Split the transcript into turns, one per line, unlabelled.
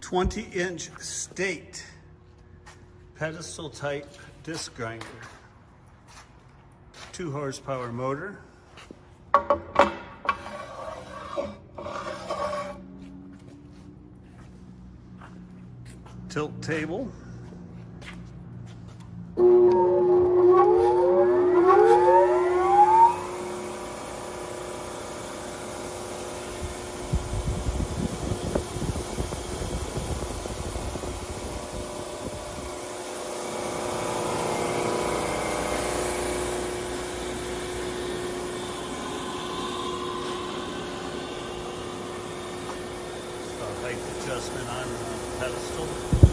20-inch State pedestal type disc grinder. 2 horsepower motor. Tilt table. Height adjustment on the pedestal.